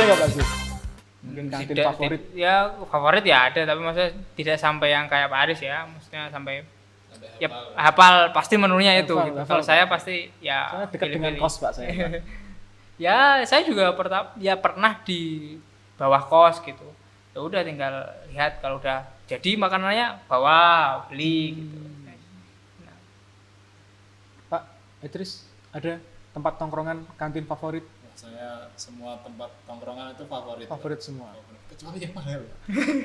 nggak Pak Sis? Mungkin kantin favorit? Ya favorit ya ada, tapi maksudnya tidak sampai yang kayak Pak Aris ya, maksudnya sampai ya hafal pasti menunya itu. Hafal, Gitu. hafal, Kalau saya Pak. pasti ya Soalnya dekat dengan pilih-pilih. kos Pak saya. Pak. Ya saya juga pernah di bawah kos gitu. Ya udah tinggal lihat kalau udah jadi makanannya bawa beli gitu. Nah, Pak Idris, ada tempat tongkrongan kantin favorit? Saya semua tempat tongkrongan itu favorit. Favorit semua. Kecuali yang mahal.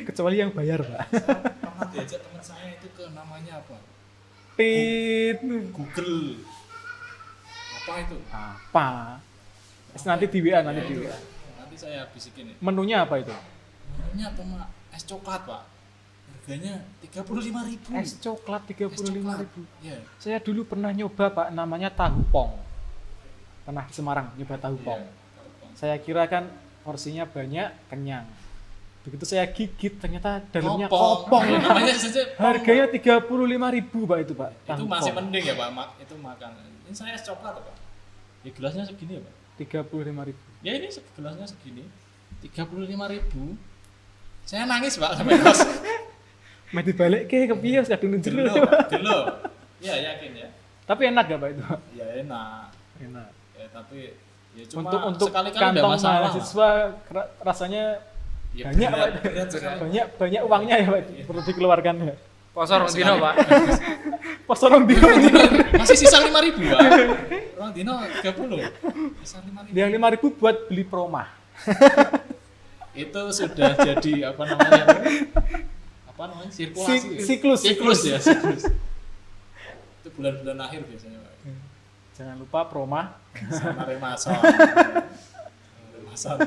Kecuali yang bayar Pak. Saya pernah diajak teman saya itu ke namanya apa? Pit. Google. Apa itu? Apa? Nanti di WA, nanti di WA. Nanti saya bisikin. Menunya apa itu? Menunya cuma es coklat, Pak. Harganya 35.000. Es coklat 35.000. Iya. Saya dulu pernah nyoba Pak, namanya tahu pong. Pernah di Semarang nyoba tahu pong. Saya kira kan porsinya banyak, kenyang. Begitu saya gigit ternyata dalamnya kopong. Namanya saja Harganya 35.000 Pak itu Pak. itu tahu masih pong. mending ya, Pak. Itu makan. Ini saya es coklat, Pak. Ya gelasnya segini ya, Pak. 35.000. Ya ini gelasnya segini. 35.000. Saya nangis, Pak, sampai kos. Mau dibalik ke piye kadung jero. Gelo, Pak. Gelo. Ya, yakin ya. Tapi enak gak Pak itu? Pak? Ya enak. Enak. Ya tapi ya cuma Untuk sekali-kali ada kantong masalah. mahasiswa rasanya Ya, banyak berat, Pak. berat sekali. Banyak uangnya ya Pak perlu dikeluarkan ya. poso rong dino, Pak. Pas orang di Masih sisa 5.000, Pak. Orang dino 30. Sisa 5.000. yang 5.000 buat beli promah. Itu sudah jadi apa namanya? Apa namanya? Sirkulasi. Siklus. Ya, siklus. Itu bulan-bulan akhir biasanya, Pak. Jangan lupa promah. Sama Remason. Remason.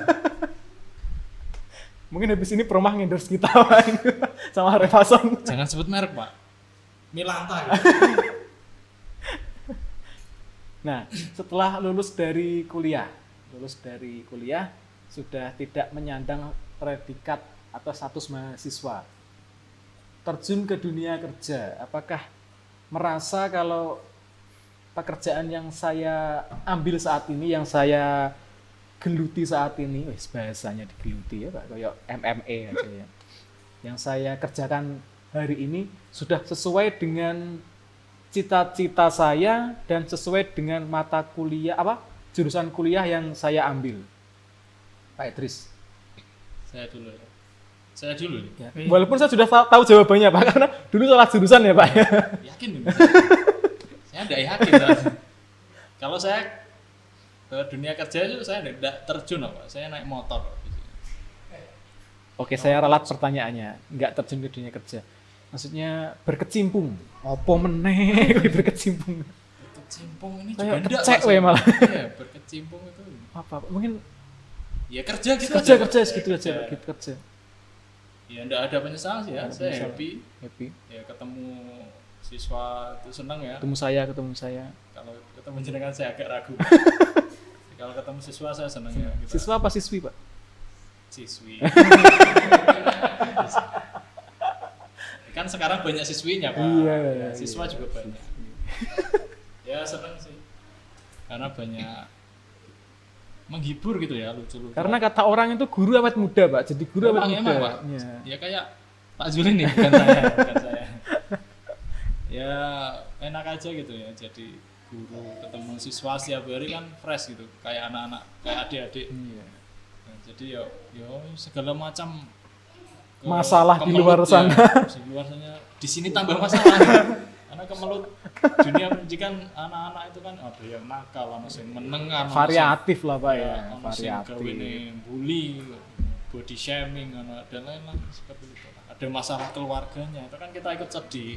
Mungkin habis ini promah endorse kita Pak. Sama Revason. Jangan sebut merek, Pak. Milanta. Nah, setelah lulus dari kuliah sudah tidak menyandang predikat atau status mahasiswa. Terjun ke dunia kerja, apakah merasa kalau pekerjaan yang saya ambil saat ini, yang saya geluti saat ini, bahasanya digeluti ya Pak, kayak MMA aja ya. Yang saya kerjakan hari ini sudah sesuai dengan cita-cita saya dan sesuai dengan mata kuliah jurusan kuliah yang saya ambil. Pak Idris. Saya dulu ya. Saya dulu nih. Ya. Walaupun saya sudah tahu jawabannya Pak, karena dulu salah jurusan ya Pak. Yakin nih. Saya tidak yakin. Kalau saya ke dunia kerja itu saya tidak terjun, Pak. Saya naik motor. Oke, saya ralat pertanyaannya. Nggak terjun ke dunia kerja. Maksudnya berkecimpung. Apa meneh berkecimpung? Berkecimpung ini Kayak juga kecek we malah. Iya, berkecimpung itu. Apa? Mungkin Ya kerja gitu kerja segitu aja, gitu kerja. Ya enggak ada penyesalan sih ya. Saya happy. Happy. Ya ketemu siswa itu senang ya. Ketemu saya. Kalau ketemu jenengan saya agak ragu. Kalau ketemu siswa saya senang ya. Siswa apa siswi, Pak? Siswi. Kan sekarang banyak siswinya, Pak. Iya. Siswa juga banyak. Ya senang sih. Karena banyak menghibur gitu ya, lucu-lucu. Karena kata orang itu guru awet muda, Pak. Jadi guru awet muda. Emang, Pak. Ya. Ya kayak Pak Zuli nih, bukan saya. Ya enak aja gitu ya. Jadi guru ketemu siswa setiap hari kan fresh gitu, kayak anak-anak, kayak adik-adik. Iya. Nah, jadi ya segala macam Masalah di luar sana. Di luar sana. Di sini tambah masalah. Karena kemelut dunia pendidikan anak-anak itu kan ada yang nakal, ada yang menengah, Variatif lah, Pak ya. variatif. Bully, body shaming, dan lain-lain seperti itu. Ada masalah keluarganya, itu kan kita ikut sedih.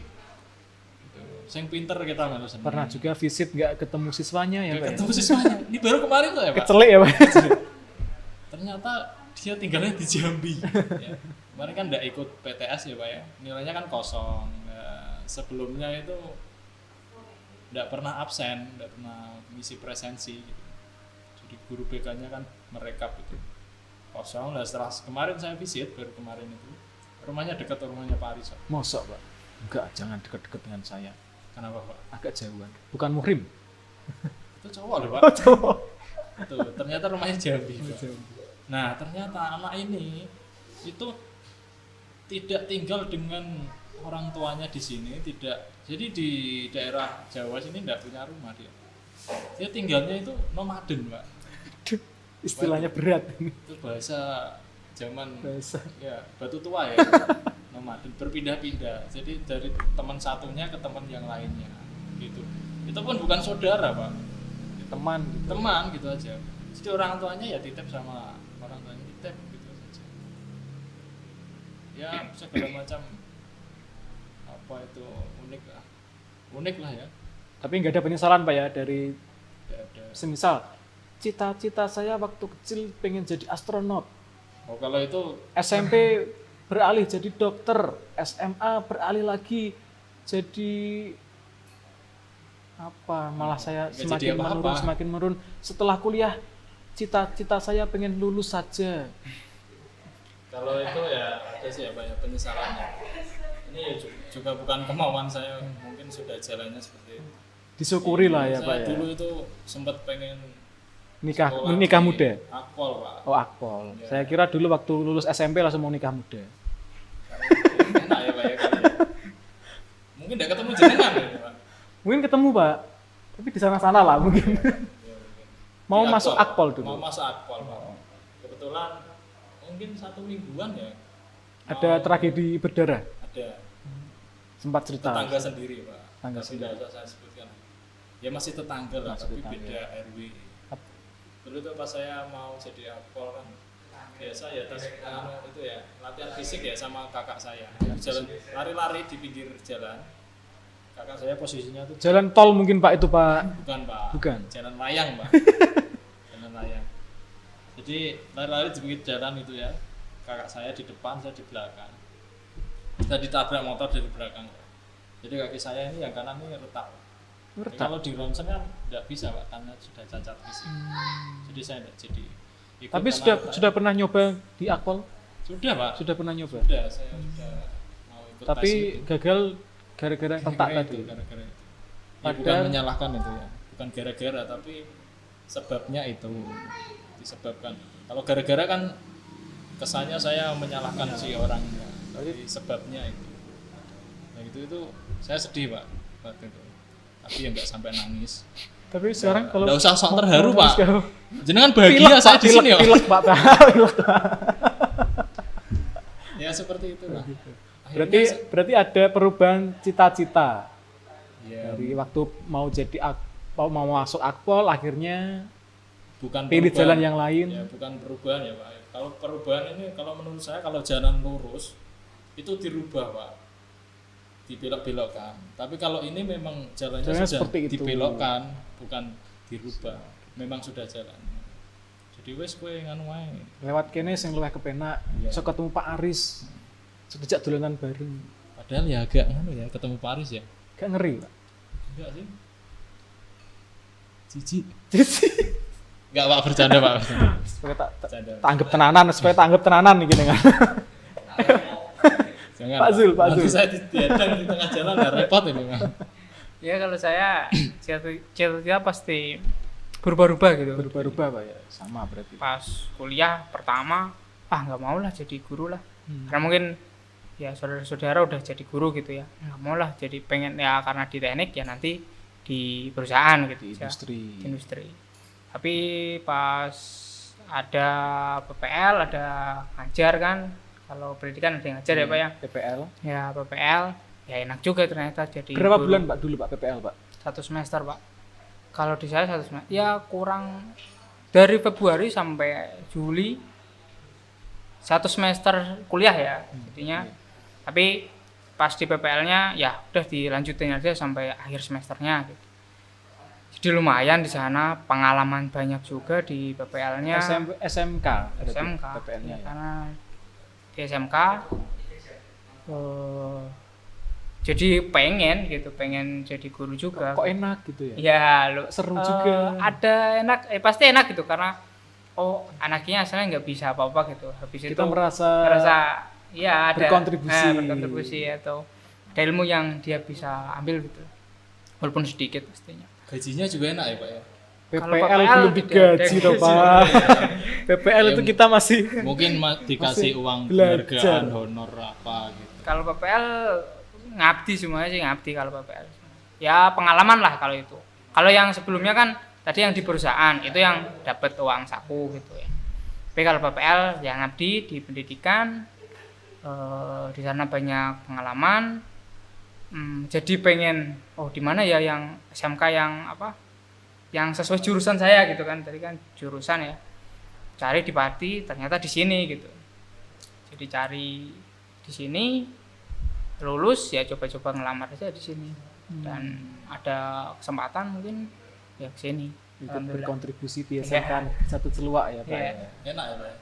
Sing pinter kita malah seneng. Pernah juga visit nggak ketemu siswanya ya, Pak? Ketemu siswanya. Ini baru kemarin tuh ya, Pak. Kecelik ya, Pak? Ternyata dia tinggalnya di Jambi. Ya. Kemarin kan nggak ikut PTS ya, Pak ya. Nilainya kan kosong. Ya, sebelumnya itu nggak pernah absen, nggak pernah ngisi presensi. Gitu. Jadi guru BK-nya kan merekap itu kosong. Lah setelah kemarin saya visit, baru kemarin itu rumahnya dekat rumahnya Pak Aris. Mosok, Pak? Enggak, jangan dekat-dekat dengan saya. Kenapa, Pak? Agak jauhan. Bukan muhrim. Itu cowok loh, Pak. Oh, cowok. Itu ternyata rumahnya Jambi, Pak. Nah ternyata anak ini itu tidak tinggal dengan orang tuanya di sini, tidak. Jadi di daerah Jawa sini tidak punya rumah dia. Dia tinggalnya itu nomaden, Pak. Istilahnya berat. Itu bahasa zaman Bahasa. ya batu tua ya. Nomaden berpindah-pindah. Jadi dari teman satunya ke teman yang lainnya gitu. Itu pun bukan saudara, Pak. Teman gitu. Teman gitu aja. Jadi orang tuanya ya titip sama orang tuanya titip gitu saja. Ya segala macam apa itu unik lah ya. Tapi nggak ada penyesalan Pak ya dari Tidak ada. semisal cita-cita saya waktu kecil pengen jadi astronot, Oh kalau itu SMP beralih jadi dokter, SMA beralih lagi jadi apa? Malah saya Nggak semakin jadi apa-apa. menurun, semakin menurun. Setelah kuliah cita-cita saya pengen lulus saja. kalau itu ya ada sih ya banyak penyesalannya. Ini ya juga bukan kemauan saya, mungkin sudah jalannya seperti itu. Disyukuri lah ya Saya Pak ya. dulu itu sempat pengen Nikah sekolah nikah di muda. Akpol, Pak. Oh akpol. Ya. Saya kira dulu waktu lulus SMP langsung mau nikah muda. Enak ya Pak ya kali ya. Mungkin tidak ketemu jenengan ya Pak. Mungkin ketemu Pak, tapi di sana-sana lah mungkin. Ya, mungkin. Mau Di masuk akpol dulu. Mau masuk Akpol, Pak. Kebetulan mungkin 1 mingguan ya. Ada tragedi berdarah. Ada Sempat cerita. tetangga sendiri, Pak. Tetangga Tapi tidak usah saya sebutkan. Ya masih tetangga lah, Masih tapi tetangga. beda RW. Dulu tuh pas saya mau jadi Akpol kan biasa ya itu ya latihan fisik ya sama kakak saya. Jalan lari-lari di pinggir jalan. Kakak saya posisinya tuh Jalan tol mungkin Pak itu Pak. bukan, Pak. Bukan. Jalan layang, Pak. Jalan layang. Jadi lari-lari di pinggir jalan itu ya. Kakak saya di depan, saya di belakang. Saya ditabrak motor dari belakang. Jadi kaki saya ini yang kanan ini retak. Jadi Retak. kalau di ronsen kan tidak bisa, Pak, karena sudah cacat fisik. Jadi saya tidak jadi. ikut Tapi karena sudah retak. sudah pernah nyoba di akpol? Sudah, Pak. Sudah pernah nyoba. Sudah, saya sudah mau ikut tes Tapi itu. gagal gara-gara retak Gara-gara tadi. itu, gara-gara itu. Ya, bukan Padahal- menyalahkan itu ya, bukan gara-gara, tapi sebabnya itu disebabkan. Kalau gara-gara kan kesannya saya menyalahkan si orangnya, tapi sebabnya itu. Nah itu saya sedih, Pak, waktu itu. Tapi ya nggak sampai nangis. Tapi sekarang kalau Nggak usah sok terharu, Pak. sekarang- Jenengan bahagia saya di sini, pilek, Pak. Pak. Pilek. Ya seperti itulah. Berarti berarti ada perubahan cita-cita ya, dari waktu mau jadi mau masuk akpol akhirnya bukan pilih perubahan. jalan yang lain. Ya bukan perubahan ya, Pak. Kalau perubahan ini kalau menurut saya kalau jalan lurus itu dirubah, Pak, dibelok-belokkan. Tapi kalau ini memang jalannya Jalannya sudah seperti itu. dibelokkan, bukan dirubah. Memang sudah jalan. Jadi wes kowe nganu wae. Lewat kene sing luwih kepenak, Iya. iso ketemu Pak Aris. Sejak dolanan bareng. Padahal ya agak nganu ya ketemu Paris ya. Gak ngeri, Pak. Enggak sih. Cici. Jadi Enggak, Pak, bercanda, Pak. supaya Bercanda. tanggap tenanan, supaya tanggap tenanan nih gini kan. Jangan. Pak Zul, Pak Nanti Zul. saya dihadang di tengah jalan ya repot ini, Pak. Ya kalau saya cita-cita pasti berubah-ubah gitu. Berubah-ubah Pak ya. Sama berarti. Pas kuliah pertama, nggak mau lah jadi guru lah. Karena mungkin ya saudara-saudara udah jadi guru gitu ya. Nggak mau lah jadi pengen ya karena di teknik ya nanti di perusahaan gitu Di aja. industri. Di industri. Tapi pas ada PPL, ada ngajar kan. Kalau pendidikan ada yang ngajar ya Pak ya. PPL. Ya PPL, ya enak juga ternyata jadi Berapa guru. bulan Pak dulu Pak PPL Pak? 1 semester Pak. Kalau di saya 1 semester, ya kurang dari Februari sampai Juli 1 semester kuliah ya jadinya. Tapi pas di PPL-nya ya udah dilanjutin aja sampai akhir semesternya gitu. Jadi lumayan di sana, pengalaman banyak juga di PPL-nya. SMK. berarti SMK. PPL-nya ya. Karena di SMK jadi pengen jadi guru juga. Kok enak gitu ya? Ya, Seru juga. Ada enak, pasti enak gitu karena anaknya asalnya nggak bisa apa-apa gitu. Habis Kita itu merasa ya ada berkontribusi. berkontribusi atau ada ilmu yang dia bisa ambil gitu. Walaupun sedikit pastinya. Gajinya juga enak ya, Pak ya. Kalau PPL PPL belum tidak digaji ada toh gaji. Pak. PPL itu kita masih Mungkin dikasih uang belajar. penghargaan honor apa gitu. Kalau PPL ngabdi semuanya sih ngabdi kalau PPL. Ya pengalaman lah kalau itu. Kalau yang sebelumnya kan tadi yang di perusahaan itu yang dapat uang saku gitu ya. Tapi kalau PPL yang ngabdi di pendidikan, di sana banyak pengalaman. Jadi pengen di mana ya yang SMK yang apa? Yang sesuai jurusan saya gitu kan. Tadi kan jurusan ya. Cari di Pati, ternyata di sini gitu. Jadi cari di sini, lulus ya coba-coba ngelamar aja di sini. Dan ada kesempatan mungkin ya ke sini. ikut Alhamdulillah. berkontribusi di SMK satu celuak ya Pak. Iya. Ya. Enak ya Pak ya?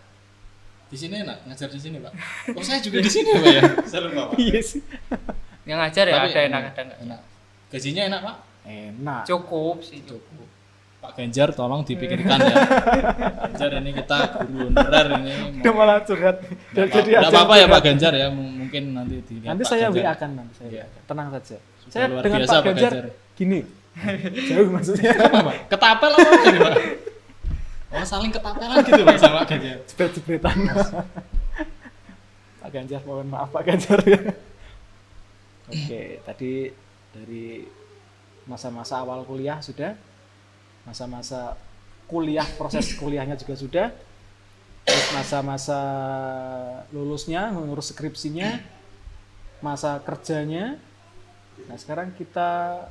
Di sini enak, ngajar di sini Pak. Oh saya juga di sini ya Pak ya? Saya lupa Pak. Iya sih. Yang ngajar ya Tapi ada enak ada enggak. enak. Gajinya enak Pak? Enak. Cukup sih. Cukup. Pak Ganjar tolong dipikirkan ya. Ganjar ini kita guru honorer ini. Udah malah curhat. Jadi apa-apa ya Pak Ganjar ya, mungkin nanti dilihat. Nanti Pak saya Ganjar. WA kan nanti saya. Iya. Tenang saja. Sudah Saya luar dengan biasa, Pak Pak Ganjar Ganjar. gini. Jauh maksudnya. Apa Pak? Ketapel apa ini Pak? Oh saling ketapelan gitu Pak sama Pak Ganjar. Jebret-jebretan. Pak Ganjar, mohon maaf Pak Ganjar. Oke, tadi dari masa-masa awal kuliah sudah, masa-masa kuliah, proses kuliahnya juga sudah, terus masa-masa lulusnya, mengurus skripsinya, masa kerjanya. Nah sekarang kita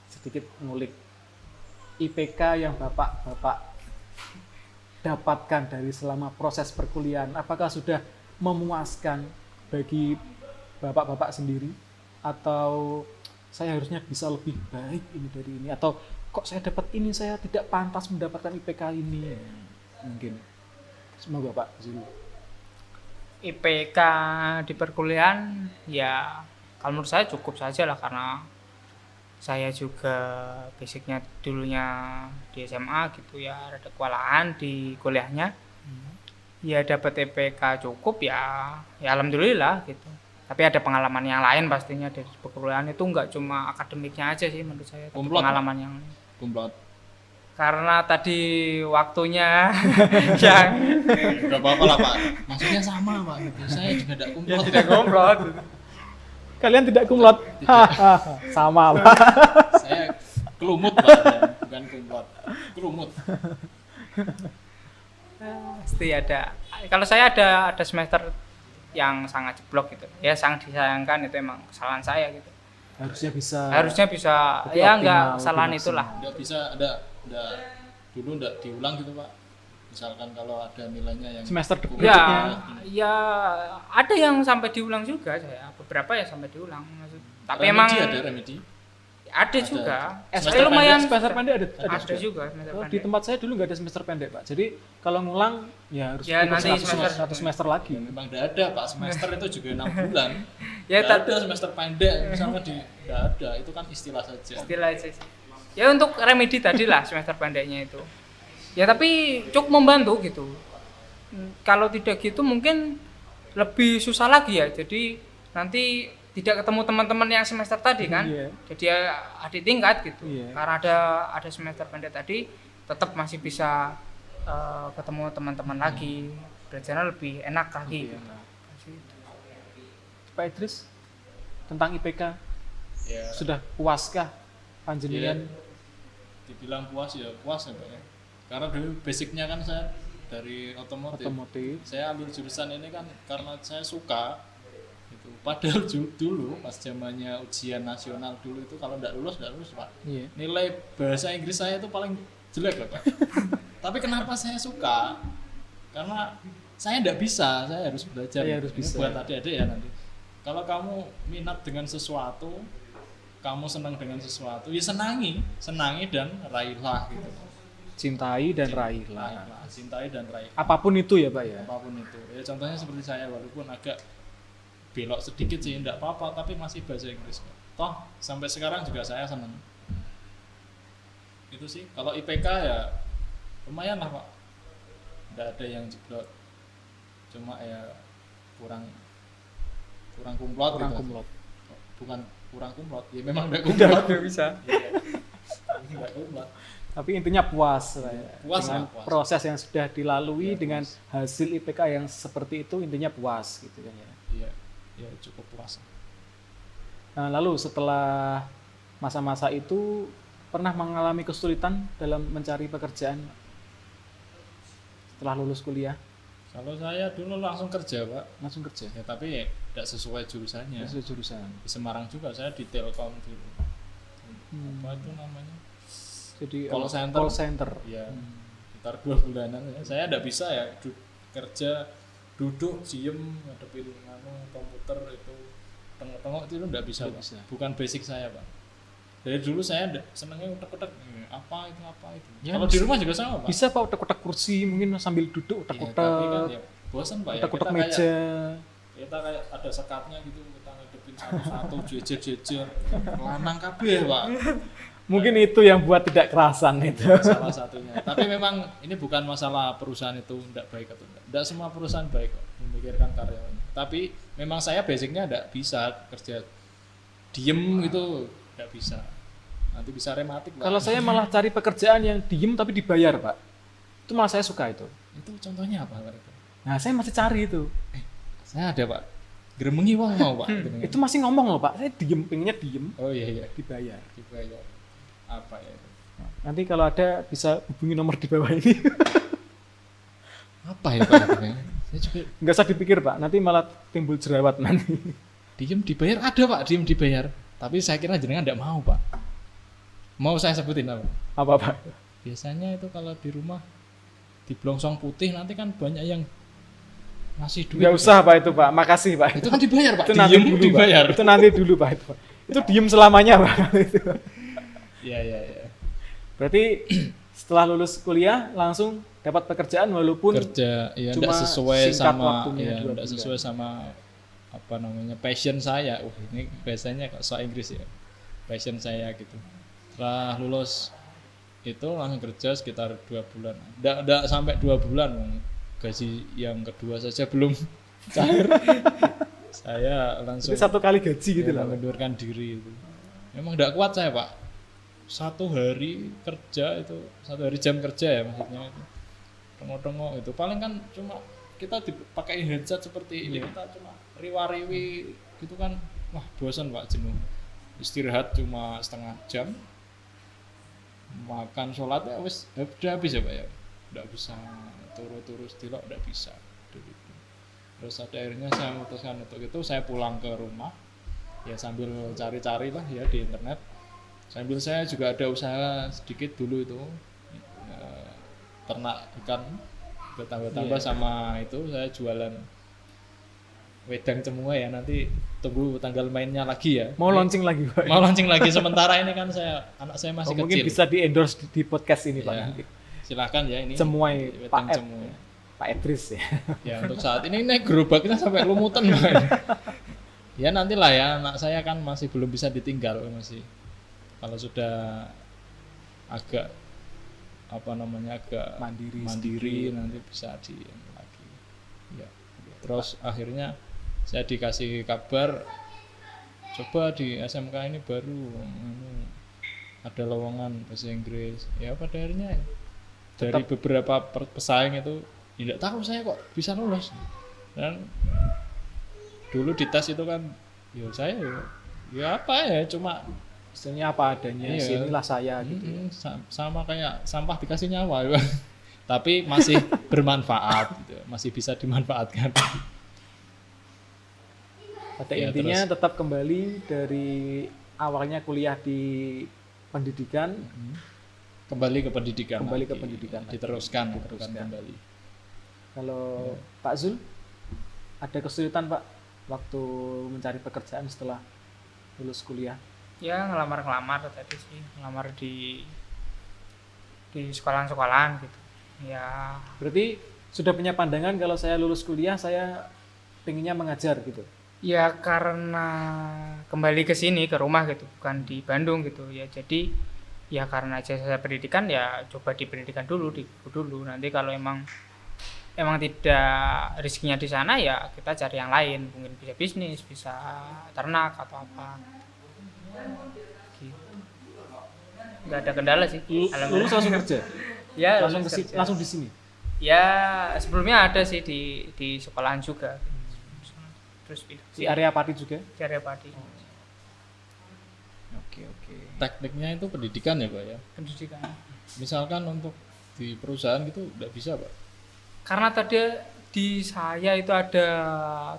sedikit ngulik IPK yang Bapak dapatkan dari selama proses perkuliahan. Apakah sudah memuaskan bagi Bapak-bapak sendiri? Atau saya harusnya bisa lebih baik ini dari ini? Atau kok saya dapat ini, saya tidak pantas mendapatkan IPK ini? Mungkin. Semoga Pak Zulu. IPK di perkuliahan ya kalau menurut saya cukup saja lah karena saya juga basicnya dulunya di SMA gitu ya rada kewalahan di kuliahnya ya dapat IPK cukup ya alhamdulillah gitu. Tapi ada pengalaman yang lain pastinya dari perkuliahan itu nggak cuma akademiknya aja sih menurut saya tapi Kumlot, pengalaman yang Kumlot. karena tadi waktunya yang Gak apa-apa lah Pak. Maksudnya sama Pak gitu. Saya juga tidak kumlot. tidak komplot Kalian tidak kumlot? Hahaha, sama Pak. Saya kelumut Pak, saya. Bukan kumlot. Kelumut. pasti ada. Kalau saya ada semester yang sangat jeblok gitu ya sangat disayangkan itu emang kesalahan saya gitu harusnya bisa lebih ya optimal, enggak lebih kesalahan maksimal. itulah Nggak bisa dulu nggak diulang gitu Pak. Misalkan kalau ada nilainya yang Semester kumlot. berikutnya. ya ada yang sampai diulang juga saya beberapa ya sampai diulang tapi Remedi emang ada remedi. ada juga Semester lumayan Semester pendek ada ada juga semester Oh, di pendek. tempat saya dulu nggak ada semester pendek Pak. Jadi kalau ngulang ya harus Ya, ikut nanti satu semester lagi. Memang tidak ada Pak, semester itu juga 6 bulan. Ya, Nggak ada semester pendek, misalnya tidak ada, itu kan istilah saja. istilah aja sih. Ya untuk remedi tadi lah semester pendeknya itu. Ya tapi cukup membantu gitu. Kalau tidak gitu mungkin lebih susah lagi ya. Jadi nanti tidak ketemu teman-teman yang semester tadi kan. Iya. Jadi ya adik tingkat gitu. Iya. Karena ada semester pendek tadi tetap masih bisa ketemu teman-teman lagi. Belajarnya lebih enak lagi. Lebih Gitu. enak. Pak Idris tentang IPK Ya, sudah puaskah panjenengan? dibilang puas ya puas ya Pak ya. Karena dulu basicnya kan saya dari otomotif. Saya ambil jurusan ini kan karena saya suka itu. Padahal dulu pas zamannya ujian nasional dulu itu kalau tidak lulus Pak. Iya. Nilai bahasa Inggris saya itu paling jelek loh Pak. Tapi kenapa saya suka? Karena saya tidak bisa, saya harus belajar. Saya harus Ini bisa. buat adik-adik ya nanti. Kalau kamu minat dengan sesuatu, kamu senang dengan sesuatu, ya senangi dan raihlah gitu. Cintai dan raihlah. Cintai dan raih. Apapun itu ya Pak ya. Apapun itu. Ya contohnya seperti saya walaupun agak belok sedikit sih enggak apa-apa tapi masih bahasa Inggris. Toh sampai sekarang juga saya senang. Itu sih. Kalau IPK ya lumayan lah Pak. Enggak ada yang jeblok. Cuma ya kurang kumlot Kurang gitu. kumlot. Bukan kurang kumlot. Ya memang enggak kumlot. Udah bisa. Iya. Nggak kuat. Tapi intinya puas lah ya. Puas dengan lah, puas. proses yang sudah dilalui, Ya, dengan puas. hasil IPK yang seperti itu, intinya puas gitu kan ya. Iya, ya cukup puas. Nah, lalu setelah masa-masa itu pernah mengalami kesulitan dalam mencari pekerjaan setelah lulus kuliah? Kalau saya dulu langsung kerja Pak, Langsung kerja? ya tapi tidak sesuai jurusannya. Sesuai jurusan. Di Semarang juga saya di Telkom dulu. Apa itu namanya? Jadi Call center. call center. Ya, sekitar 2 bulanan. Saya tidak bisa ya kerja duduk diem ngadepin komputer itu tengok-tengok itu tidak bisa, Nggak Pak. bisa. Bukan basic saya Pak. Dari dulu saya senangnya utek-utek apa itu. Ya, Kalau di rumah juga sama Pak. Bisa Pak utak-utak kursi mungkin sambil duduk Iya, utak-utak. tapi kan ya bosan Pak ya. Utak-utak Kita meja. kita kayak ada sekatnya gitu, kita ngadepin satu-satu jejer-jejer lanang kabeh Pak. Mungkin itu yang buat tidak kerasan itu. Salah satunya. Tapi memang ini bukan masalah perusahaan itu tidak baik atau tidak. Tidak semua perusahaan baik kok memikirkan karyawannya. Tapi memang saya basicnya tidak bisa kerja diem gitu, tidak bisa. Nanti bisa rematik Pak. Kalau saya malah cari pekerjaan yang diem tapi dibayar Pak. Itu malah saya suka itu. Itu contohnya apa Pak itu? Nah saya masih cari itu. Saya ada Pak. Geremengi wong mau Pak. Itu masih ngomong loh Pak. Saya diem, pengennya diem, Oh iya dibayar. dibayar. Apa ya itu? Nanti kalau ada bisa hubungi nomor di bawah ini. Apa ya Pak itu? Saya juga Nggak usah dipikir Pak. Nanti malah timbul jerawat nanti. diem dibayar ada Pak, diem dibayar. Tapi saya kira jenengan tidak mau Pak. Mau saya sebutin apa? Apa Pak? Biasanya itu kalau di rumah di blongsong putih nanti kan banyak yang ngasih duit. Nggak usah Pak itu Pak. Makasih Pak. Itu kan dibayar Pak. Itu nanti Diem dulu dibayar. Pak. Itu nanti dulu Pak itu Pak. Itu diem selamanya Pak. Iya. Berarti setelah lulus kuliah langsung dapat pekerjaan walaupun Kerja ya cuma enggak sesuai singkat sama waktunya, ya 2 enggak bulan. sesuai sama apa namanya passion saya. Ini biasanya kok soal Inggris ya. Passion saya gitu. Setelah lulus itu langsung kerja sekitar 2 bulan. Enggak sampai 2 bulan. Gaji yang kedua saja belum cair. Saya langsung Jadi 1 kali gaji gitu lah Pak. mengundurkan diri itu. Memang enggak kuat saya Pak. 1 hari kerja itu 1 hari jam kerja ya maksudnya itu tengok-tengok itu paling kan cuma kita dipakai headset seperti ini kita cuma riwa-riwi gitu kan wah bosan Pak, jenuh. Istirahat cuma setengah jam, makan sholat ya wis udah habis ya Pak ya, nggak bisa turu-turu stilok, nggak bisa. Terus ada akhirnya saya memutuskan untuk itu saya pulang ke rumah ya sambil cari-cari lah ya di internet. Sambil saya juga ada usaha sedikit dulu itu ternak ikan bertambah-tambah sama itu saya jualan wedang cemua ya, nanti tunggu tanggal mainnya lagi ya. Mau launching lagi Pak. Mau launching lagi sementara ini kan anak saya masih kecil. Mungkin bisa di endorse di podcast ini Pak. Ya, Nanti. silahkan ya ini Cemuai wedang Pak Ed. cemua. Pak Edris ya. Ya untuk saat ini naik gerobaknya sampai lumutan Pak. Ya nantilah ya, anak saya kan masih belum bisa ditinggal masih. Kalau sudah agak apa namanya agak mandiri nanti bisa di lagi. Ya. Terus akhirnya saya dikasih kabar coba di SMK ini baru ada lowongan bahasa Inggris. Ya pada akhirnya dari beberapa pesaing itu tidak tahu saya kok bisa lulus. Dan dulu di tes itu kan ya saya ya apa ya cuma Istilahnya apa adanya, iya. sinilah saya gitu. Sama kayak sampah dikasih nyawa tapi masih bermanfaat gitu. Masih bisa dimanfaatkan. Pada Ya, intinya terus. tetap kembali dari awalnya kuliah di pendidikan, Kembali ke pendidikan Kembali ke lagi. pendidikan lagi. Diteruskan Diteruskan. kembali. kalau Pak Zul ada kesulitan Pak waktu mencari pekerjaan setelah lulus kuliah? Ya ngelamar tadi sih, ngelamar di sekolahan-sekolahan gitu. Ya Berarti sudah punya pandangan kalau saya lulus kuliah saya pengennya mengajar gitu. ya karena kembali ke sini ke rumah gitu, bukan di Bandung gitu ya. Jadi ya karena jasa pendidikan ya coba di pendidikan dulu, di guru dulu. Nanti kalau emang tidak rezekinya di sana ya kita cari yang lain, mungkin bisa bisnis, bisa ternak atau apa gitu. nggak ada kendala sih. Lulus langsung kerja. Ya, langsung lulus kerja. langsung di sini. Ya sebelumnya ada sih di sekolahan juga. Terus Di area Pati juga. di area Pati. Oke. Tekniknya itu pendidikan ya Pak ya. Pendidikan. Misalkan untuk di perusahaan gitu nggak bisa Pak. Karena tadi di saya itu ada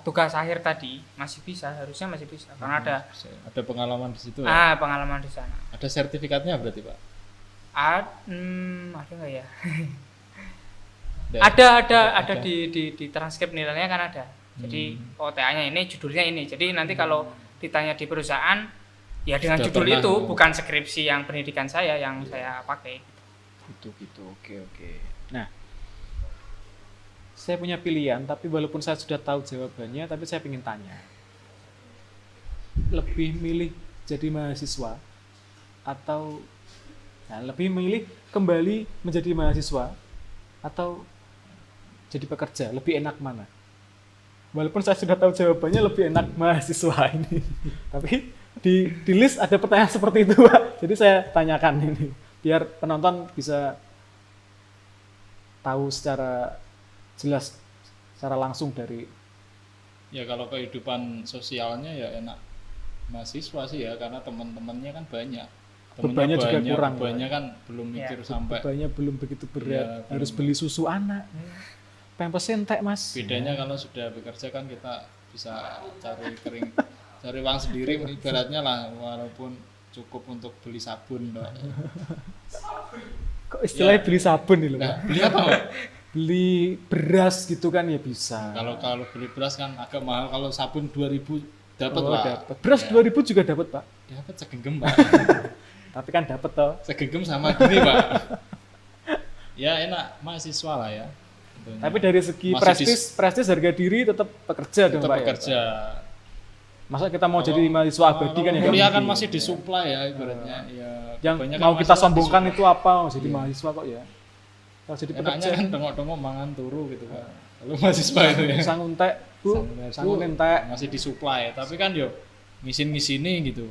tugas akhir tadi, masih bisa, harusnya masih bisa. Karena Ada pengalaman di situ ya. Pengalaman di sana. Ada sertifikatnya berarti Pak. Ada nggak ya? Ada. Ada di transkrip nilainya kan ada. Jadi OTA-nya ini, judulnya ini. Jadi nanti kalau ditanya di perusahaan, ya dengan Sudah judul pernah, itu, ya. bukan skripsi yang pendidikan saya yang saya pakai. Gitu. Oke. Nah, saya punya pilihan, tapi walaupun saya sudah tahu jawabannya, tapi saya ingin tanya. Lebih milih jadi mahasiswa atau lebih milih kembali menjadi mahasiswa atau jadi pekerja, lebih enak mana? Walaupun saya sudah tahu jawabannya, lebih enak mahasiswa ini. Tapi di list ada pertanyaan seperti itu, Pak. Jadi saya tanyakan ini biar penonton bisa tahu secara jelas, secara langsung dari. Ya kalau kehidupan sosialnya ya enak mahasiswa sih ya, karena teman-temannya kan banyak. Bebannya juga kurang. Bebannya kan belum mikir sampai. Bebannya belum begitu berat. Ya, harus beli susu anak. Pampers entek, Mas. Bedanya kalau sudah bekerja kan kita bisa cari uang sendiri ibaratnya lah, walaupun cukup untuk beli sabun loh. Kok istilahnya beli sabun nih loh, Pak? Beli apa Pak? Beli beras gitu kan ya bisa. Kalau beli beras kan agak mahal, kalau sabun 2.000 dapat Pak. Dapat. Beras ya. 2.000 juga dapat, Pak. Dapat segenggam Pak. Tapi kan dapat toh. Segenggam sama gini Pak. Ya enak mahasiswa lah ya. Tentunya. Tapi dari segi prestis harga diri tetap pekerja dong, Pak. Pekerja. Ya, masa kita mau jadi mahasiswa abadi kan ya? Kuliah kan masih disuplai ya ibaratnya. Ya, yang mau kan kita sombongkan itu apa? Mau jadi mahasiswa kok ya? Kalau jadi enaknya pekerja kan tengok-tengok mangan turu gitu kan. Kalau mahasiswa itu ya. Sanguntek, Bu. Sanguntek. Masih disuplai, tapi kan yo ngisin-ngisini gitu.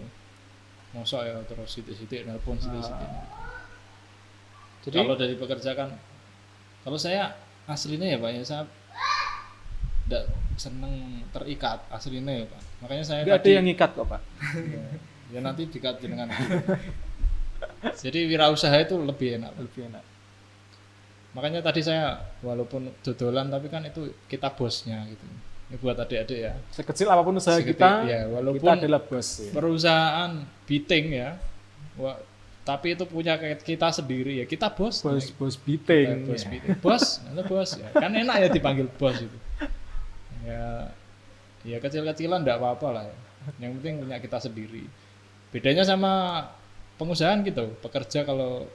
Mosok ya terus sitik-sitik nelpon sitik-sitik. Jadi kalau dari pekerja kan, kalau saya aslinya ya Pak ya, saya tidak seneng terikat aslinya ya Pak. Makanya saya nggak ada yang ngikat kok Pak. Ya nanti dikat dengan jadi wirausaha itu lebih enak. Lebih enak. Makanya tadi saya walaupun dodolan tapi kan itu kita bosnya gitu. Ini buat adik-adik ya. Sekecil apapun usaha kita, ya, walaupun kita adalah bos. Ya. Perusahaan biting ya, tapi itu punya kita sendiri ya, kita bos. Bos biting. Bos biting. Bos, bos ya. Kan enak ya dipanggil bos itu. Ya kecil-kecilan enggak apa-apa lah ya. Yang penting punya kita sendiri. Bedanya sama pengusahaan gitu, pekerja kalau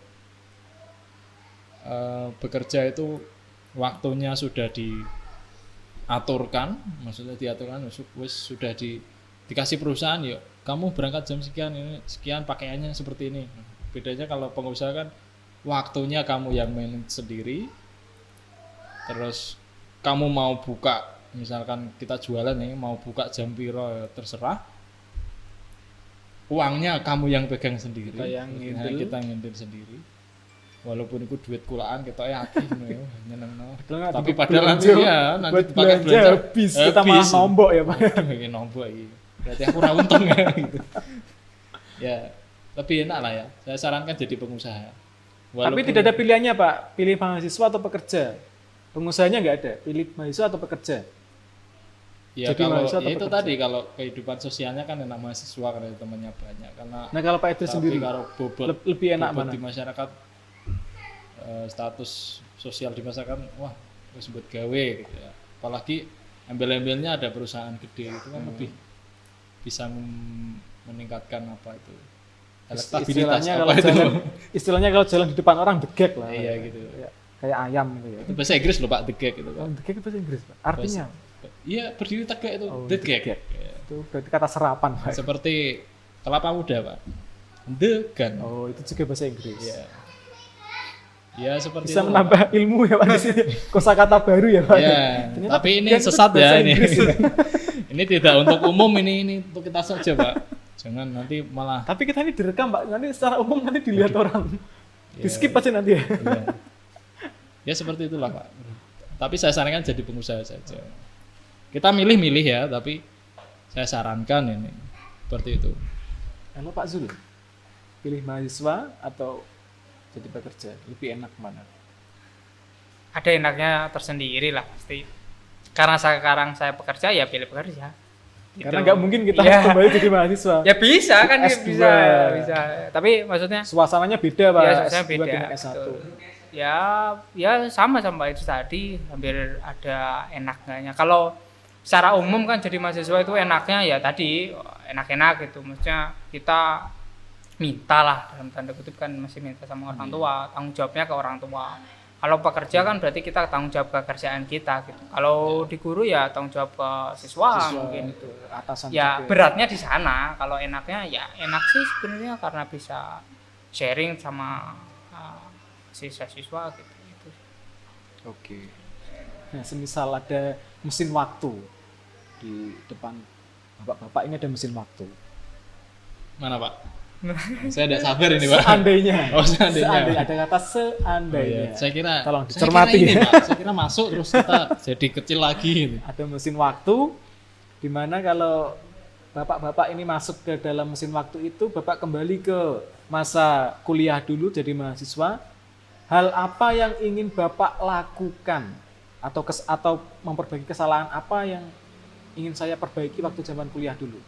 bekerja itu waktunya sudah diaturkan, maksudnya diaturkan sudah dikasih perusahaan yuk kamu berangkat jam sekian, ini sekian pakaiannya seperti ini. Bedanya kalau pengusaha kan waktunya kamu yang manage sendiri, terus kamu mau buka, misalkan kita jualan nih mau buka jam piro ya terserah, uangnya kamu yang pegang sendiri, kita ngintil sendiri. Walaupun itu duit kulaan kita akeh ngono nyenengno. Tapi padahal nanti ya nanti dipakai belanja habis kita malah nombok ya Pak. Iki nombok iki. Berarti aku ora untung ya gitu. Ya, lebih enak lah ya. Saya sarankan jadi pengusaha. Tapi tidak ada pilihannya Pak, pilih mahasiswa atau pekerja. Pengusahanya nggak ada, pilih mahasiswa atau pekerja. Ya jadi kalau ya itu tadi kalau kehidupan sosialnya kan enak mahasiswa karena temannya banyak. Karena kalau Pak Idris sendiri kalau bobot lebih enak mana? Di masyarakat status sosial di masyarakat wah harus buat gawe gitu ya. Apalagi embel-embelnya ada perusahaan gede itu kan lebih bisa meningkatkan apa itu elektabilitas istilahnya kalau jalan di depan orang degek lah. Iya gitu. Ya, kayak ayam gitu ya. Itu bahasa Inggris loh Pak, degek itu Pak. Degek bahasa Inggris Pak. Artinya iya berdiri tegak itu degek. Ya. Itu berarti kata serapan Pak. Seperti kelapa muda Pak. Degan. Oh, itu juga bahasa Inggris. Iya. Ya seperti bisa itu, menambah ilmu ya Pak di sini. Kosakata baru ya Pak. Ya, tapi ini sesat ya ini. Ini tidak untuk umum, ini untuk kita saja Pak. Jangan nanti malah Tapi kita ini direkam Pak, nanti secara umum nanti dilihat orang. ya, Di skip aja nanti ya. ya. Ya seperti itulah Pak. Tapi saya sarankan jadi pengusaha saja. Kita milih-milih ya, tapi saya sarankan ini seperti itu. Kalau Pak Zul, pilih mahasiswa atau jadi pekerja, lebih enak mana? Ada enaknya tersendiri lah pasti. Karena sekarang saya pekerja ya pilih pekerja. Gitu. Karena nggak mungkin kita Ya. kembali jadi mahasiswa. Ya bisa kan S2. bisa. Tapi maksudnya Suasananya beda Pak, ya saya S2 beda. dengan S1. Betul. Ya sama itu tadi, hampir ada enaknya. Kalau secara umum kan jadi mahasiswa itu enaknya ya tadi enak-enak gitu. Maksudnya kita minta lah dalam tanda kutip kan masih minta sama orang tua, tanggung jawabnya ke orang tua. Kalau pekerja kan berarti kita tanggung jawab ke kerjaan kita gitu. Kalau di guru ya tanggung jawab ke siswa mungkin itu. Atasan Ya juga. beratnya di sana. Kalau enaknya ya enak sih sebenarnya karena bisa sharing sama siswa-siswa gitu. Oke. Nah, semisal ada mesin waktu di depan bapak-bapak, ini ada mesin waktu. Mana Pak? Saya tidak sabar ini Pak. Seandainya. Oh, seandainya. Ada kata Oh, seandainya. iya. Saya kira Tolong saya dicermati. kira ini, Pak. Saya kira masuk terus kita jadi kecil lagi gitu. Ada mesin waktu di mana kalau bapak-bapak ini masuk ke dalam mesin waktu itu, bapak kembali ke masa kuliah dulu jadi mahasiswa. Hal apa yang ingin bapak lakukan atau memperbaiki kesalahan apa yang ingin saya perbaiki waktu zaman kuliah dulu?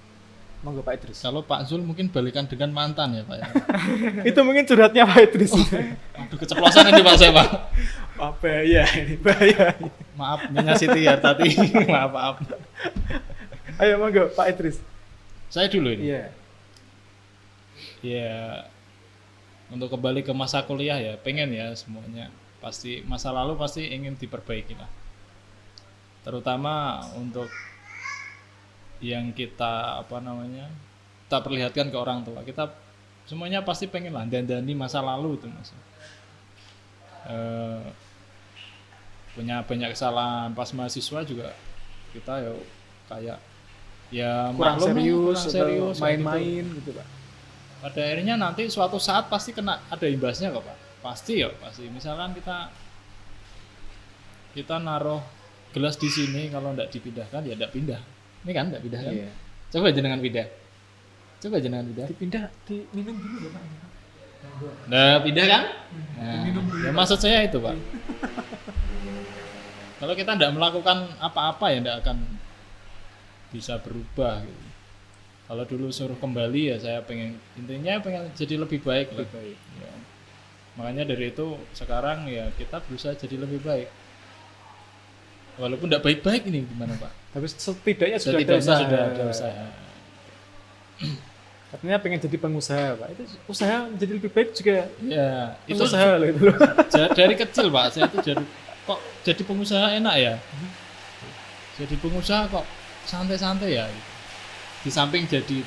Monggo Pak Idris. Kalau Pak Zul mungkin balikan dengan mantan ya Pak ya. Itu mungkin curhatnya Pak Idris. Aduh keceplosan ini Pak saya Pak. Apa ya ini bahaya. Maaf Nyonya Siti Hartati. maaf. Ayo monggo Pak Idris. Saya dulu ini. Iya. Ya untuk kembali ke masa kuliah ya pengen ya semuanya. Pasti masa lalu pasti ingin diperbaiki lah. Terutama untuk yang kita kita perlihatkan ke orang tua, kita semuanya pasti pengen lah dandani masa lalu itu Mas. Punya banyak kesalahan pas mahasiswa juga kita ya kayak ya Kurang maklum lah, serius, kurang serius kayak main-main gitu. gitu Pak. Pada akhirnya nanti suatu saat pasti kena ada imbasnya kok Pak. Pasti. Misalkan kita naruh gelas di sini, kalau tidak dipindahkan ya tidak pindah. Ini kan tidak pindah kan? Iya. Coba jenengan pindah. Dipindah, diminum dulu Pak. Nah, pindah kan? Nah, ya maksud saya itu Pak. Kalau kita tidak melakukan apa-apa ya tidak akan bisa berubah gitu. Kalau dulu suruh kembali ya saya intinya pengen jadi lebih baik lah. Ya. Makanya dari itu sekarang ya kita berusaha jadi lebih baik. Walaupun tidak baik-baik ini gimana Pak? Tapi setidaknya sudah ada usaha. Katanya pengen jadi pengusaha Pak. Itu usaha menjadi lebih baik juga. Ya, itu Usaha loh itu. dari kecil Pak. Saya tuh jadi pengusaha enak ya. Jadi pengusaha kok santai-santai ya. Di samping jadi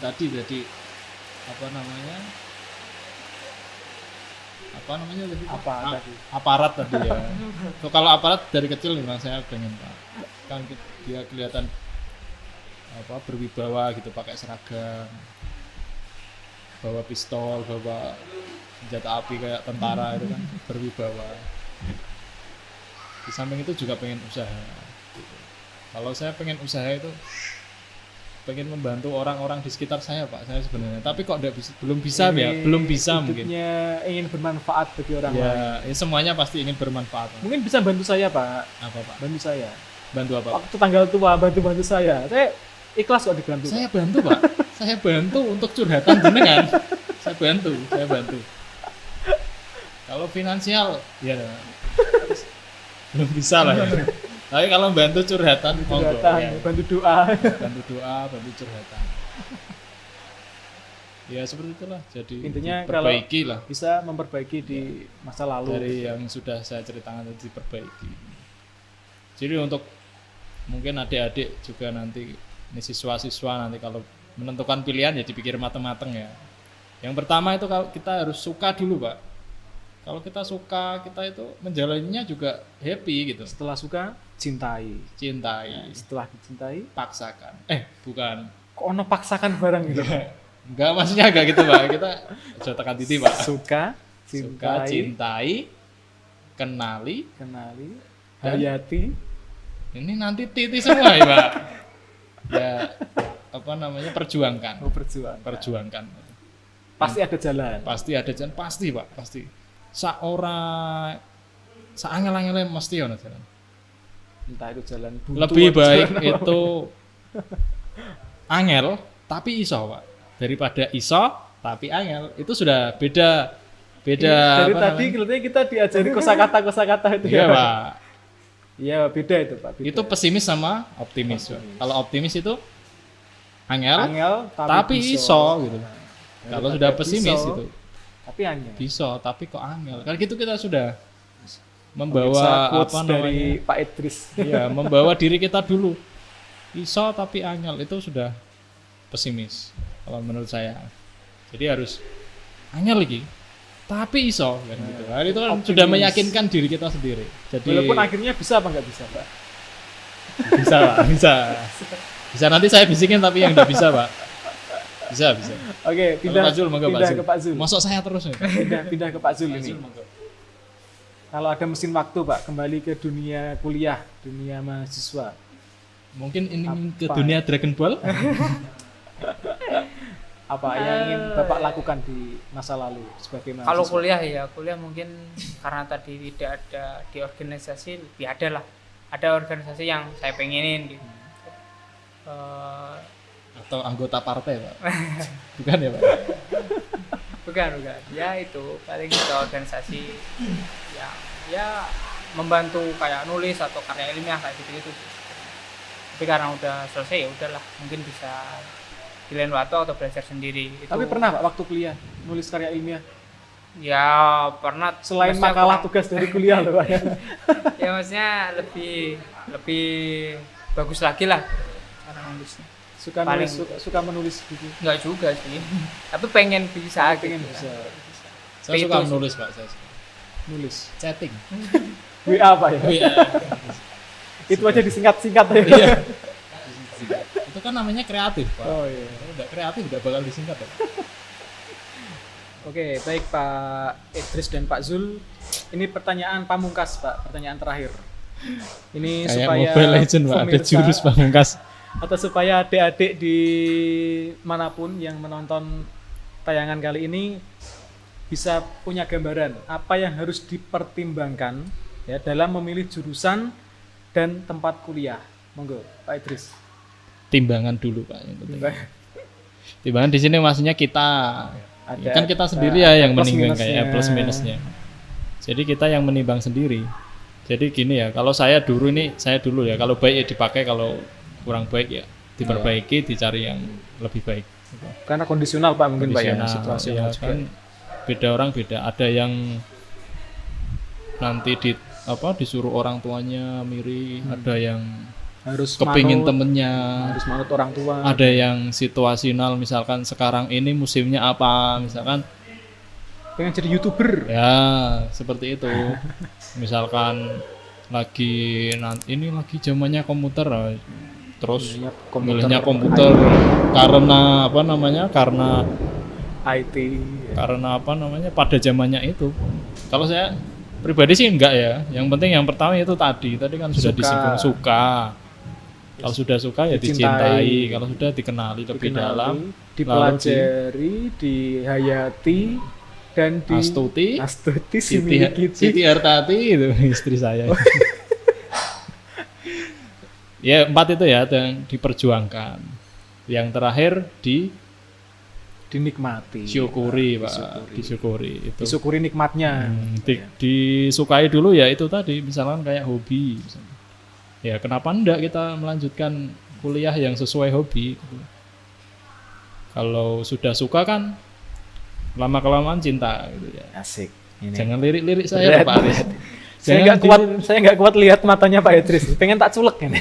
aparat tadi ya. So, kalau aparat dari kecil memang saya pengen Pak. Kan dia kelihatan berwibawa gitu, pakai seragam, bawa pistol, bawa senjata api kayak tentara itu kan berwibawa. Di samping itu juga pengen usaha gitu. Kalau saya pengen usaha itu pengen membantu orang-orang di sekitar saya Pak, saya sebenarnya. Tapi kok belum bisa mungkin. Hidupnya ingin bermanfaat bagi orang Ya, lain. semuanya pasti ingin bermanfaat. Mungkin bisa bantu saya Pak. Apa Pak? Bantu saya. Bantu apa? Pak? Waktu tanggal tua bantu saya. Saya ikhlas kok dibantu. Saya bantu Pak. Saya bantu untuk curhatan jenengan. Saya bantu. Kalau finansial ya belum bisa lah ya. Tapi kalau bantu curhatan, monggo. Ya. Bantu doa. Bantu doa, bantu curhatan. Ya seperti itulah. Jadi Intinya kalau perbaiki lah bisa memperbaiki di masa lalu. dari yang sudah saya ceritakan tadi, diperbaiki. Jadi untuk mungkin adik-adik juga nanti, ini siswa-siswa nanti kalau menentukan pilihan ya dipikir matang-matang ya. Yang pertama itu kalau kita harus suka dulu Pak. Kalau kita suka, kita itu menjalaninya juga happy gitu. Setelah suka, cintai. Cintai, Setelah dicintai, paksakan. Bukan. kok ono paksakan barang gitu. Enggak, maksudnya enggak gitu, Pak. Kita coba tekan titik, Pak. Suka, Suka, cintai, kenali, kenali, Dan? hayati. ini nanti titik semua ya, Pak. Ya, apa namanya, perjuangkan. Berjuang. Perjuangkan. Pasti ada jalan. Pasti ada jalan, pasti, Pak, pasti. Saangel-angele mesti ono jalan. Entah itu jalan buntu. Lebih atau baik jalan apa. itu angel tapi iso, Pak. Daripada iso tapi angel. Itu sudah beda Dari apa tadi namanya? kelihatannya kita diajari kosakata itu Iya, ya. Pak. Iya, beda itu, Pak. Beda. Itu pesimis sama optimis, Pak. Kalau optimis itu angel, angel tapi iso gitu. Daripada Kalau sudah pesimis iso, itu tapi angel. bisa, tapi kok angel. Kan gitu kita sudah Pemirsa, membawa quotes apa dari namanya? Pak Idris. Iya, membawa diri kita dulu. Iso tapi angel itu sudah pesimis kalau menurut saya. Jadi harus angel lagi. Tapi iso kan gitu. Nah, itu kan Optimis. sudah meyakinkan diri kita sendiri. Jadi Walaupun akhirnya bisa apa nggak bisa, Pak? bisa, Pak, bisa. Bisa nanti saya bisikin tapi yang enggak bisa, Pak. Bisa. Oke, Kalau pindah, Pak Zul, monggo Pak pindah Zul. ke Pak Zul. Masuk saya terus nih. Pindah ke Pak Zul Pak ini. Zul, monggo. Kalau ada mesin waktu, Pak, kembali ke dunia kuliah, dunia mahasiswa. Mungkin ini ke Apa? dunia Dragon Ball. Apa yang ingin Bapak lakukan di masa lalu sebagai mahasiswa? Kalau kuliah mungkin karena tadi tidak ada di organisasi, lebih ada lah. Ada organisasi yang saya pengenin gitu. Atau anggota partai, Pak. Bukan ya, Pak? Bukan. Ya itu paling ke organisasi yang ya membantu kayak nulis atau karya ilmiah kayak gitu. Tapi karena udah selesai ya udahlah, mungkin bisa di lain waktu atau belajar sendiri. Tapi pernah Pak waktu kuliah nulis karya ilmiah Ya pernah. selain maksudnya makalah kurang- tugas dari kuliah loh, Pak ya. Ya maksudnya lebih bagus lagi lah cara nulisnya. Suka Paling- nulis, suka menulis buku. Enggak juga sih. Tapi pengen bisa Pengen gitu. bisa Saya Itu suka sih. nulis, Pak. Saya suka. nulis. Chatting. WA Pak ya. Oh iya. Itu aja disingkat-singkat ya. Iya. Itu kan namanya kreatif, Pak. Oh iya. Kalau udah kreatif udah bakal disingkat, Pak. Oke, baik Pak Idris dan Pak Zul. Ini pertanyaan pamungkas, Pak. Pertanyaan terakhir. Ini Kayak supaya Mobile Legend, Pak. Ada pemirsa jurus pamungkas. atau supaya adik-adik di manapun yang menonton tayangan kali ini bisa punya gambaran apa yang harus dipertimbangkan ya dalam memilih jurusan dan tempat kuliah. Monggo, Pak Idris. Timbangan dulu, Pak. Yang penting. Timbangan di sini maksudnya kita. Ada- Kan kita sendiri ya yang plus menimbang minusnya. kayak plus minusnya. Jadi kita yang menimbang sendiri. Jadi gini ya, kalau saya dulu ya, kalau baik ya dipakai, kalau kurang baik ya diperbaiki, dicari yang lebih baik. Karena kondisional Pak mungkin Pak ya Kondisional, situasional ya, juga. kan beda orang beda. Ada yang nanti disuruh orang tuanya miri, ada yang Harus kepingin manut, temennya, harus manut orang tua. ada yang situasional, misalkan sekarang ini musimnya apa, misalkan Pengen jadi YouTuber. ya seperti itu. Misalkan ini lagi zamannya komputer, terus Milihnya milihnya komputer karena apa namanya, karena IT. pada zamannya itu. Kalau saya pribadi sih enggak ya, yang penting yang pertama itu tadi kan sudah Suka. disinggung, suka. Kalau sudah suka ya Dicintai. dicintai, kalau sudah dikenali lebih dalam, dipelajari, dihayati, dan Astuti, Siti Siti Hartati itu istri saya. Ya 4 itu ya, dan diperjuangkan. Yang terakhir dinikmati. disyukuri, Pak. Disyukuri itu. Disyukuri nikmatnya. Disukai dulu ya itu tadi, misalkan kayak hobi. Misalnya. Ya kenapa enggak kita melanjutkan kuliah yang sesuai hobi? Gitu. Kalau sudah suka kan lama kelamaan cinta gitu ya. Asik. Ini. Jangan lirik-lirik saya Berat, Pak Aris. Saya nggak kuat lihat matanya Pak Idris. Pengen tak culek ini.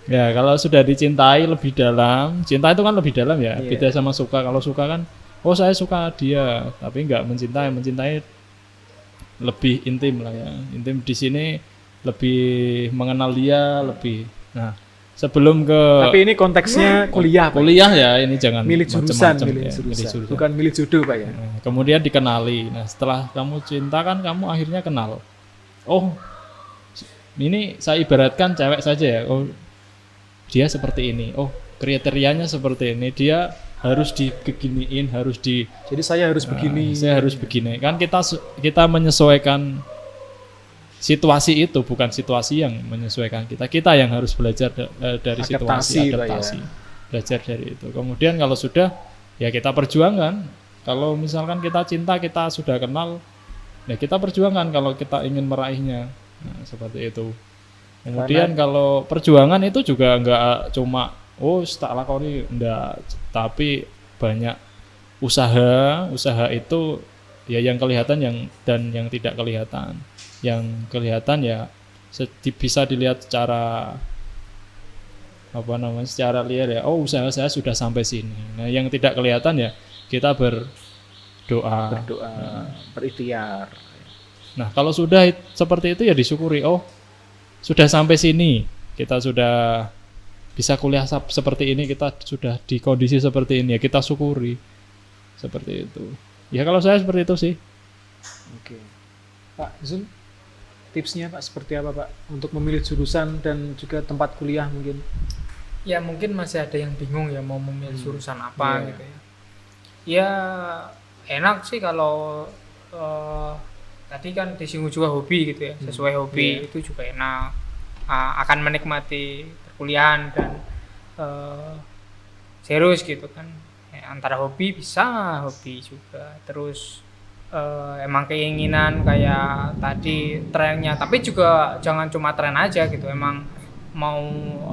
Ya kalau sudah dicintai lebih dalam, cinta itu kan lebih dalam ya. Iya. Beda sama suka. Kalau suka kan, oh saya suka dia, tapi nggak mencintai lebih intim lah ya. Intim di sini lebih mengenal dia lebih. Nah sebelum ke Tapi ini konteksnya kuliah, Pak. kuliah ya, ini jangan Milih jurusan, macem-macem milih ya, jurusan. Bukan milih jodoh, Pak ya. Nah, kemudian dikenali. Nah, setelah kamu cinta kan kamu akhirnya kenal. Oh, ini saya ibaratkan cewek saja ya. Oh, dia seperti ini. Oh, kriterianya seperti ini. Dia harus dibeginiin, harus di. Jadi saya harus begini. Saya harus begini. Kan kita menyesuaikan situasi itu, bukan situasi yang menyesuaikan kita. Kita yang harus belajar dari situasi, adaptasi. Belajar dari itu. Kemudian kalau sudah, ya kita perjuangkan. Kalau misalkan kita cinta, kita sudah kenal, ya kita perjuangkan kalau kita ingin meraihnya. Nah, seperti itu. Kemudian kalau perjuangan itu juga enggak cuma tak lakoni, enggak, tapi banyak usaha itu ya yang kelihatan dan yang tidak kelihatan. Yang kelihatan ya bisa dilihat secara secara liar ya. Oh, usaha saya sudah sampai sini. Nah, yang tidak kelihatan ya kita berdoa, berikhtiar. Nah, kalau sudah seperti itu ya disyukuri. Oh, sudah sampai sini. Kita sudah bisa kuliah seperti ini, kita sudah di kondisi seperti ini ya kita syukuri. Seperti itu. Ya kalau saya seperti itu sih. Oke. Pak Zul, tipsnya Pak seperti apa Pak untuk memilih jurusan dan juga tempat kuliah mungkin? Ya mungkin masih ada yang bingung ya mau memilih jurusan apa gitu ya. Ya enak sih kalau tadi kan disinggung juga hobi gitu ya, sesuai hobi itu juga enak. Akan menikmati perkuliahan dan serius gitu kan. Antara hobi bisa hobi juga, terus emang keinginan kayak tadi trennya, tapi juga jangan cuma tren aja gitu, emang mau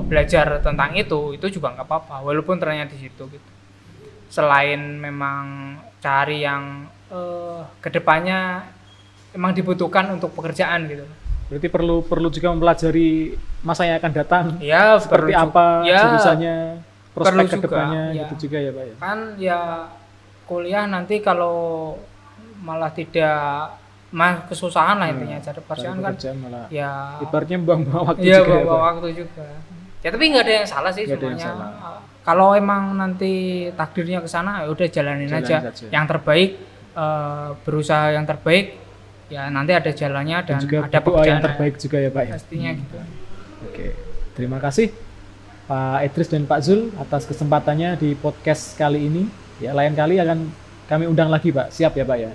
belajar tentang itu juga nggak apa-apa walaupun trennya di situ gitu. Selain memang cari yang kedepannya emang dibutuhkan untuk pekerjaan gitu. Berarti perlu juga mempelajari masa yang akan datang Ya, seperti apa jurusannya, prospek kedepannya ya. gitu juga ya Pak ya. Kan ya kuliah nanti kalau malah tidak kesusahan lah intinya cari pekerjaan kan malah ya ibaratnya buang-buang waktu ya, juga buang waktu juga ya, tapi nggak ada yang salah sih semuanya. Kalau emang nanti takdirnya ke sana ya udah jalanin aja yang terbaik, berusaha yang terbaik ya, nanti ada jalannya dan juga ada pekerjaan yang terbaik juga ya Pak ya. Pastinya gitu. Oke, terima kasih Pak Idris dan Pak Zul atas kesempatannya di podcast kali ini. Ya, lain kali akan kami undang lagi Pak. Siap ya Pak ya?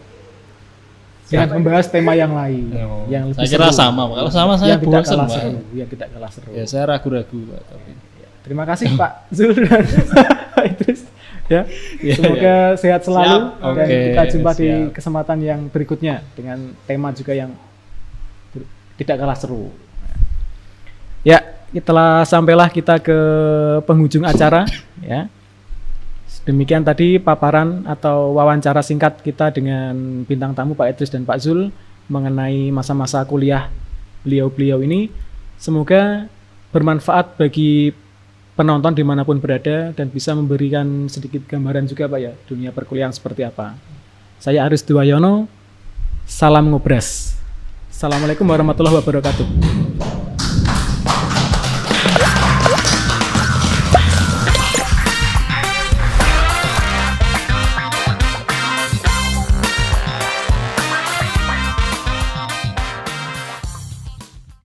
Dengan membahas tema yang lain, yang lebih saya kira seru. sama. Kalau sama saya bosan Pak. Yang tidak kalah seru. Ya saya ragu-ragu Pak. Tapi. Terima kasih Pak Zul dan Pak Idris. Ya, semoga sehat selalu dan kita jumpa di kesempatan yang berikutnya dengan tema juga yang tidak kalah seru. Ya, sampailah kita ke penghujung acara. Ya. Demikian tadi paparan atau wawancara singkat kita dengan bintang tamu Pak Idris dan Pak Zul mengenai masa-masa kuliah beliau-beliau ini. Semoga bermanfaat bagi penonton dimanapun berada dan bisa memberikan sedikit gambaran juga Pak ya, dunia perkuliahan seperti apa. Saya Aris Dwiayono, salam ngobras. Assalamualaikum warahmatullahi wabarakatuh.